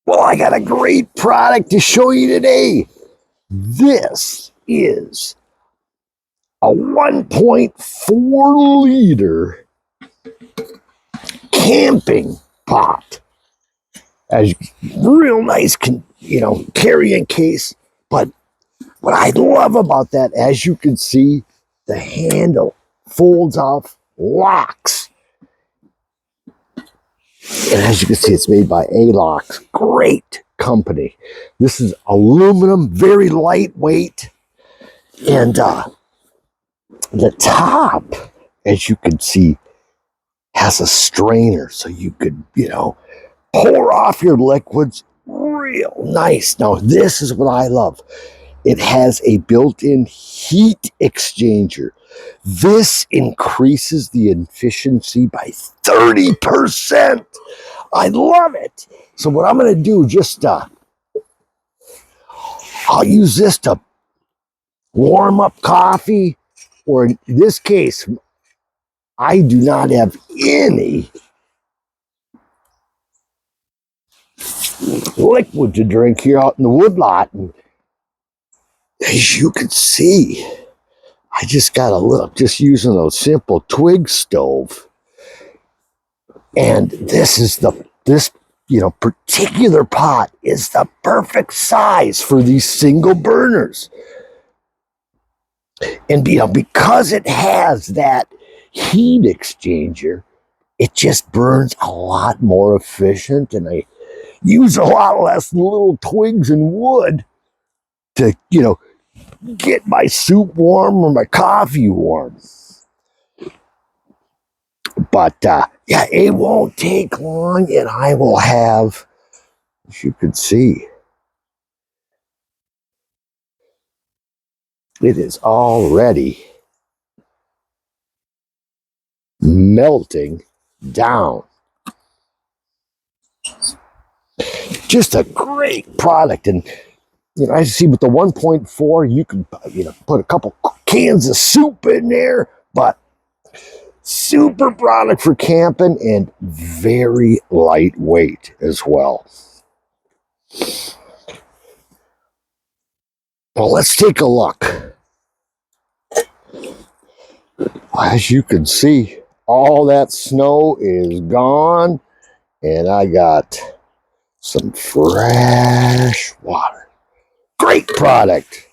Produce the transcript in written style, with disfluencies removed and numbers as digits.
Well, I got a great product to show you today. This is a 1.4 liter camping pot. As real nice, carrying case. But what I love about that, as you can see, the handle folds off, locks. And as you can see, it's made by A-Locks. Great company. This is aluminum, very lightweight. And the top, as you can see, has a strainer so you could, pour off your liquids real nice. Now, this is what I love. It has a built-in heat exchanger. This increases the efficiency by 30%. I love it. So what I'm going to do, I'll use this to warm up coffee, or in this case, I do not have any liquid to drink here out in the woodlot. And as you can see, I just got just using a simple twig stove. And this particular pot is the perfect size for these single burners. And, because it has that heat exchanger, it just burns a lot more efficient. And I use a lot less little twigs and wood to, get my soup warm or my coffee warm. But, it won't take long, and I will have, as you can see, it is already melting down. Just a great product. And, I see with the 1.4, you can, put a couple cans of soup in there, but super product for camping and very lightweight as well. Well, let's take a look. As you can see, all that snow is gone, and I got some fresh water. Great product.